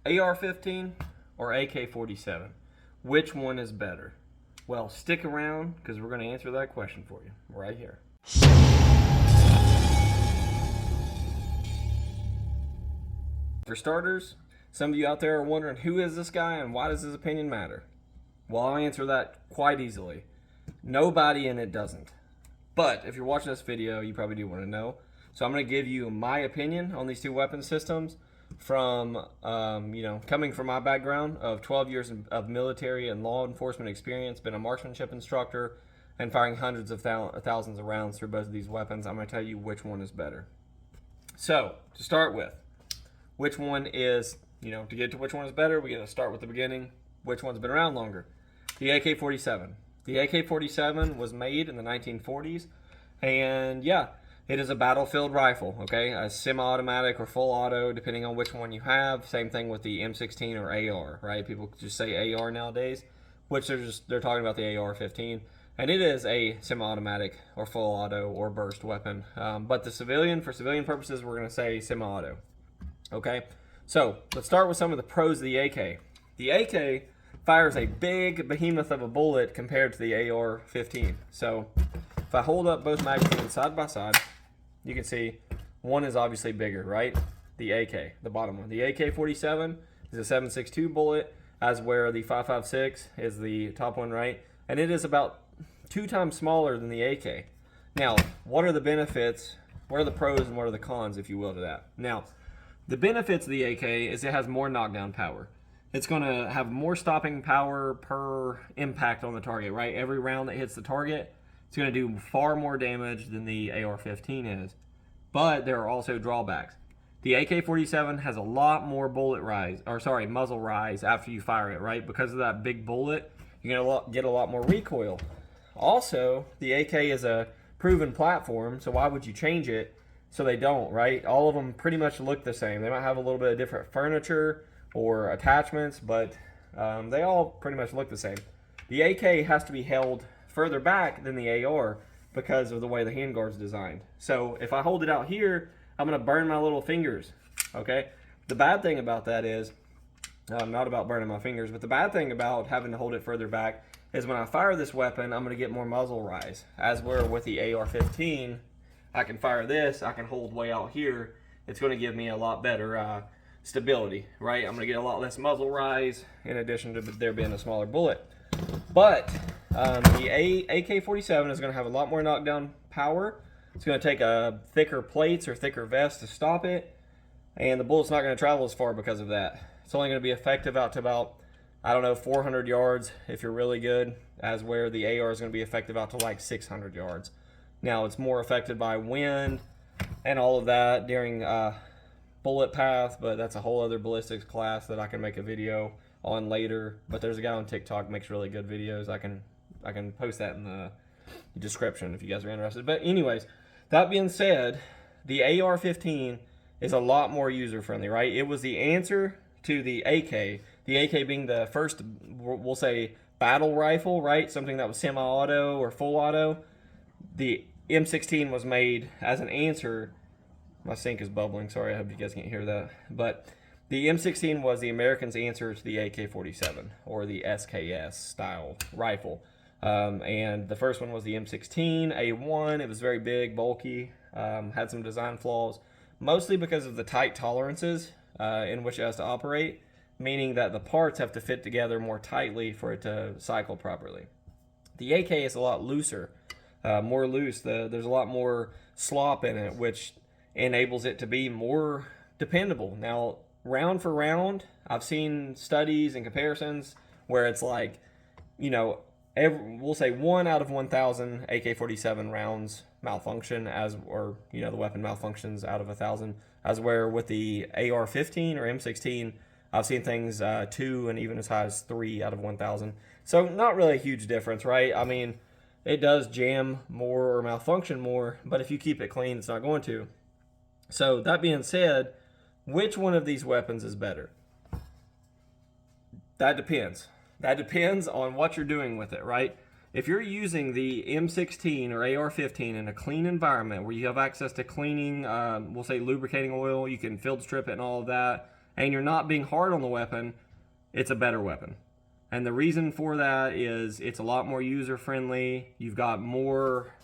AR-15 or AK-47? Which one is better? Well, stick around because we're going to answer that question for you right here. For starters, some of you out there are wondering, who is this guy and why does his opinion matter? Well, I'll answer that quite easily. Nobody, and it doesn't. But if you're watching this video, you probably do want to know. So I'm going to give you my opinion on these two weapon systems from, coming from my background of 12 years of military and law enforcement experience, been a marksmanship instructor, and firing hundreds of thousands of rounds through both of these weapons. I'm going to tell you which one is better. So, to start with, which one is, to get to which one is better, we got to start with the beginning. Which one's been around longer? The AK-47. The AK-47 was made in the 1940s, and yeah, it is a battlefield rifle, okay? A semi-automatic or full auto, depending on which one you have. Same thing with the M16 or AR, right? People just say AR nowadays, which they're talking about the AR-15. And it is a semi-automatic or full auto or burst weapon. But for civilian purposes, we're going to say semi-auto, okay? So let's start with some of the pros of the AK. The AK fires a big behemoth of a bullet compared to the AR-15. So if I hold up both magazines side by side, you can see one is obviously bigger, right? The AK, the bottom one. The AK-47 is a 7.62 bullet, as where the 5.56 is the top one, right? And it is about 2 times smaller than the AK. Now, what are the benefits? What are the pros and what are the cons, if you will, to that? Now, the benefits of the AK is it has more knockdown power. It's going to have more stopping power per impact on the target, right? Every round that hits the target, it's going to do far more damage than the AR-15 is. But there are also drawbacks. The AK-47 has a lot more muzzle rise after you fire it, right? Because of that big bullet, you're going to get a lot more recoil. Also, the AK is a proven platform, so why would you change it? So they don't, right? All of them pretty much look the same. They might have a little bit of different furniture or attachments, but they all pretty much look the same. The AK has to be held further back than the AR because of the way the handguard's designed. So if I hold it out here, I'm going to burn my little fingers, okay? The bad thing about that is, not about burning my fingers, but the bad thing about having to hold it further back is when I fire this weapon, I'm going to get more muzzle rise. As where with the AR-15, I can fire this, I can hold way out here. It's going to give me a lot better stability, right? I'm going to get a lot less muzzle rise in addition to there being a smaller bullet. But the AK-47 is going to have a lot more knockdown power. It's going to take thicker plates or thicker vests to stop it, and the bullet's not going to travel as far because of that. It's only going to be effective out to about, 400 yards if you're really good, as where the AR is going to be effective out to like 600 yards. Now, it's more affected by wind and all of that during bullet path, but that's a whole other ballistics class that I can make a video on later. But there's a guy on TikTok makes really good videos. I can post that in the description if you guys are interested. But anyways, that being said, the AR-15 is a lot more user-friendly, right? It was the answer to the AK. The AK being the first, we'll say, battle rifle, right? Something that was semi-auto or full auto. The M16 was made as an answer. My sink is bubbling. Sorry, I hope you guys can't hear that. But the M16 was the Americans' answer to the AK-47 or the SKS style rifle. And the first one was the M16A1. It was very big, bulky, had some design flaws, mostly because of the tight tolerances in which it has to operate, meaning that the parts have to fit together more tightly for it to cycle properly. The AK is a lot looser, more loose. There's a lot more slop in it, which enables it to be more dependable. Now, round for round, I've seen studies and comparisons where it's like, we'll say 1 out of 1,000 AK-47 rounds malfunction, the weapon malfunctions out of 1,000, as where with the AR-15 or M16, I've seen things 2 and even as high as 3 out of 1,000. So not really a huge difference, right? I mean, it does jam more or malfunction more, but if you keep it clean, it's not going to. So that being said, which one of these weapons is better? That depends. That depends on what you're doing with it, right? If you're using the M16 or AR-15 in a clean environment where you have access to cleaning, we'll say lubricating oil, you can field strip it and all of that, and you're not being hard on the weapon, it's a better weapon. And the reason for that is it's a lot more user-friendly. You've got more,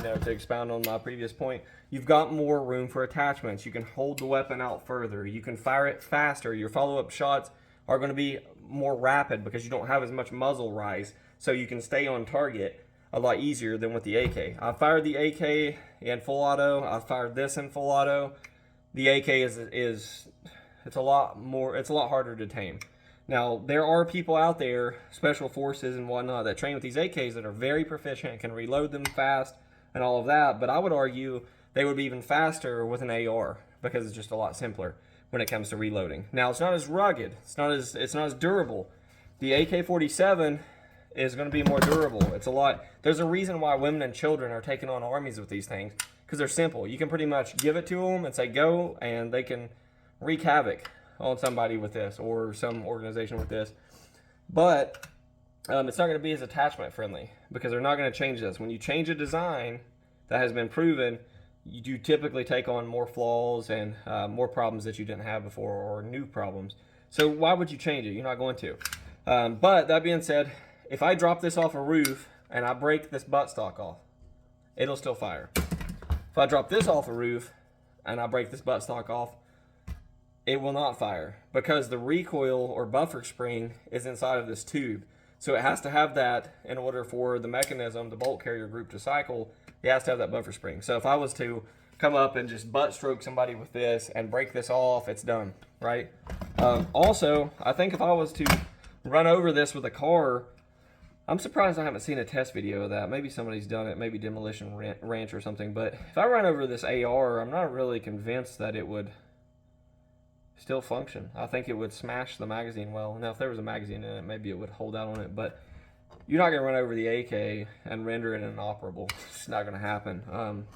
to expound on my previous point, you've got more room for attachments. You can hold the weapon out further. You can fire it faster. Your follow-up shots are going to be more rapid because you don't have as much muzzle rise. So you can stay on target a lot easier than with the AK. I fired the AK in full auto. I fired this in full auto. The AK it's a lot harder to tame. Now, there are people out there, special forces and whatnot, that train with these AKs that are very proficient and can reload them fast and all of that, but I would argue they would be even faster with an AR because it's just a lot simpler when it comes to reloading. Now, it's not as rugged. It's not as durable. The AK-47 is going to be more durable. There's a reason why women and children are taking on armies with these things, because they're simple. You can pretty much give it to them and say go, and they can wreak havoc on somebody with this or some organization with this. But it's not going to be as attachment friendly because they're not going to change this. When you change a design that has been proven, you do typically take on more flaws and more problems that you didn't have before, or new problems. So why would you change it? You're not going to. But that being said, if I drop this off a roof and I break this buttstock off, it'll still fire. If I drop this off a roof and I break this buttstock off, it will not fire because the recoil or buffer spring is inside of this tube. So it has to have that in order for the mechanism, the bolt carrier group, to cycle. It has to have that buffer spring. So if I was to come up and just butt stroke somebody with this and break this off, it's done, right? Also, I think if I was to run over this with a car, I'm surprised I haven't seen a test video of that. Maybe somebody's done it, maybe Demolition Ranch or something. But if I run over this AR, I'm not really convinced that it would still function. I think it would smash the magazine well. Now, if there was a magazine in it, maybe it would hold out on it, but you're not going to run over the AK and render it inoperable. It's not going to happen.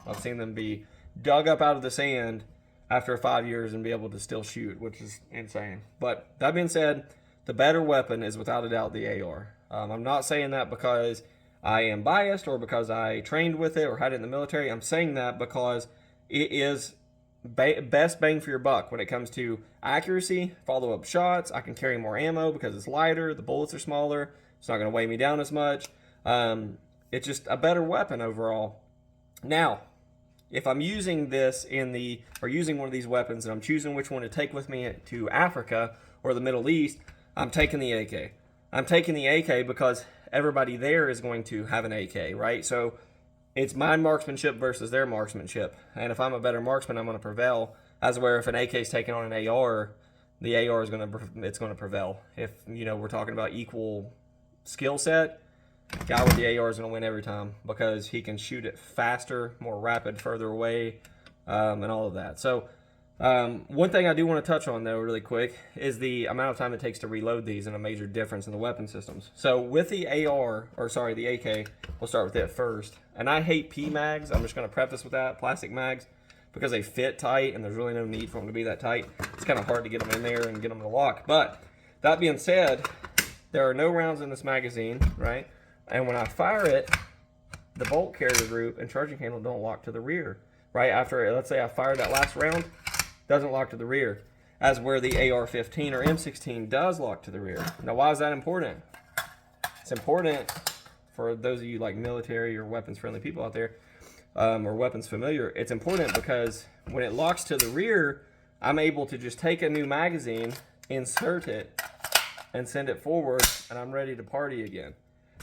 I've seen them be dug up out of the sand after 5 years and be able to still shoot, which is insane. But that being said, the better weapon is without a doubt the AR. I'm not saying that because I am biased or because I trained with it or had it in the military. I'm saying that because it is best bang for your buck when it comes to accuracy, follow-up shots. I can carry more ammo because it's lighter, the bullets are smaller, it's not going to weigh me down as much. It's just a better weapon overall. Now, if I'm using this using one of these weapons and I'm choosing which one to take with me to Africa or the Middle East, I'm taking the AK. I'm taking the AK because everybody there is going to have an AK, right? So it's my marksmanship versus their marksmanship. And if I'm a better marksman, I'm going to prevail. As where if an AK is taking on an AR, the AR is going to prevail. If, we're talking about equal skill set, guy with the AR is going to win every time because he can shoot it faster, more rapid, further away, and all of that. So one thing I do want to touch on, though, really quick, is the amount of time it takes to reload these and a major difference in the weapon systems. So with the the AK, we'll start with it first. And I hate P-mags. I'm just going to preface with that, plastic mags, because they fit tight and there's really no need for them to be that tight. It's kind of hard to get them in there and get them to lock. But that being said, there are no rounds in this magazine, right? And when I fire it, the bolt carrier group and charging handle don't lock to the rear, right? After, let's say I fired that last round, doesn't lock to the rear, as where the AR-15 or M16 does lock to the rear. Now, why is that important? It's important for those of you like military or weapons-friendly people out there, or weapons familiar. It's important because when it locks to the rear, I'm able to just take a new magazine, insert it, and send it forward, and I'm ready to party again.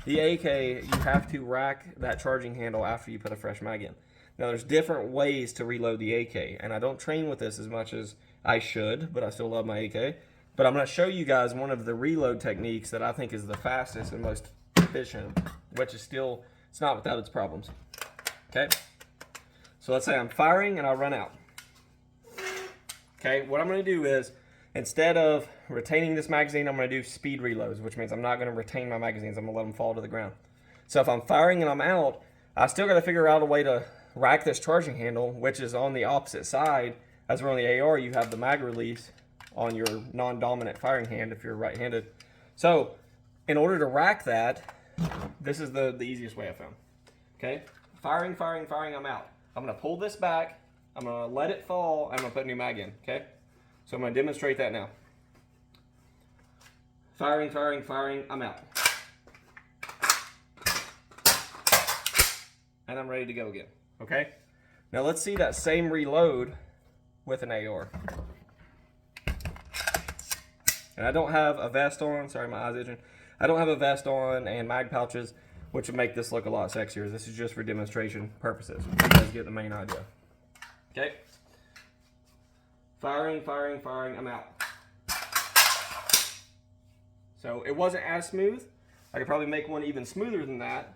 The AK, you have to rack that charging handle after you put a fresh mag in. Now, there's different ways to reload the AK, and I don't train with this as much as I should, but I still love my AK. But I'm going to show you guys one of the reload techniques that I think is the fastest and most efficient, which is still, it's not without its problems. Okay? So let's say I'm firing and I run out. Okay, what I'm going to do is, instead of retaining this magazine, I'm going to do speed reloads, which means I'm not going to retain my magazines. I'm going to let them fall to the ground. So if I'm firing and I'm out, I still got to figure out a way to rack this charging handle, which is on the opposite side. As we're on the AR, you have the mag release on your non-dominant firing hand if you're right-handed. So in order to rack that, this is the easiest way I found. Okay, firing, I'm out. I'm going to pull this back, I'm going to let it fall, I'm going to put a new mag in. Okay, so I'm going to demonstrate that now. Firing, firing, firing. I'm out. And I'm ready to go again. Okay? Now let's see that same reload with an AR. And I don't have a vest on. Sorry, my eye's itching. I don't have a vest on and mag pouches, which would make this look a lot sexier. This is just for demonstration purposes. You guys get the main idea. Okay? Firing, firing, firing. I'm out. So it wasn't as smooth. I could probably make one even smoother than that.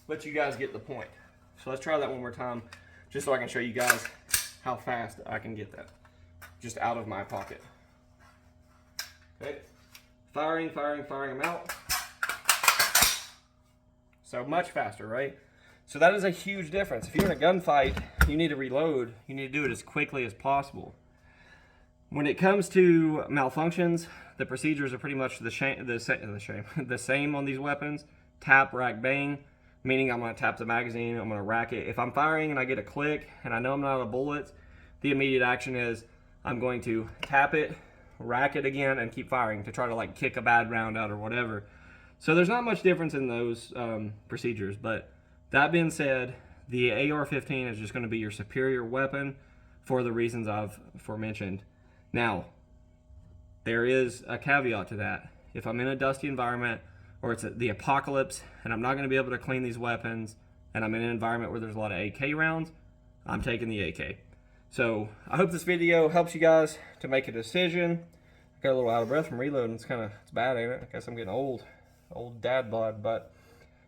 But you guys get the point. So let's try that one more time, just so I can show you guys how fast I can get that. Just out of my pocket. Okay. Firing, firing, firing, I'm out. So much faster, right? So that is a huge difference. If you're in a gunfight, you need to reload, you need to do it as quickly as possible. When it comes to malfunctions, the procedures are pretty much the same on these weapons. Tap, rack, bang, meaning I'm going to tap the magazine, I'm going to rack it. If I'm firing and I get a click and I know I'm not out of bullets, the immediate action is I'm going to tap it, rack it again, and keep firing to try to like kick a bad round out or whatever. So there's not much difference in those procedures, but that being said, the AR-15 is just going to be your superior weapon for the reasons I've aforementioned. Now, there is a caveat to that. If I'm in a dusty environment or it's the apocalypse and I'm not going to be able to clean these weapons and I'm in an environment where there's a lot of AK rounds, I'm taking the AK. So I hope this video helps you guys to make a decision. I got a little out of breath from reloading. It's bad, ain't it? I guess I'm getting old dad bod. But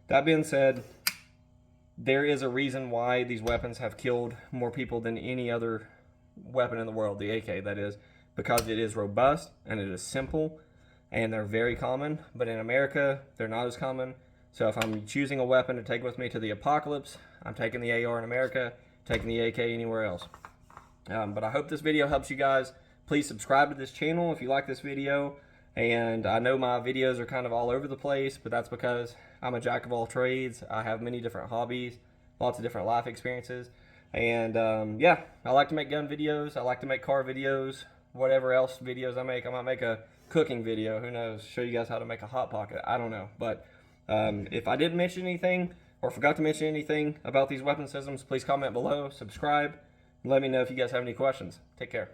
that being said, there is a reason why these weapons have killed more people than any other weapon in the world, the AK that is, because it is robust and it is simple and they're very common. But in America, they're not as common. So if I'm choosing a weapon to take with me to the apocalypse, I'm taking the AR in America, taking the AK anywhere else. But I hope this video helps you guys. Please subscribe to this channel if you like this video. And I know my videos are kind of all over the place, but that's because I'm a jack of all trades. I have many different hobbies, lots of different life experiences. And yeah, I like to make gun videos. I like to make car videos, whatever else videos I make. I might make a cooking video, who knows, show you guys how to make a Hot Pocket. I don't know. But if I didn't mention anything or forgot to mention anything about these weapon systems, please comment below, subscribe, and let me know if you guys have any questions. Take care.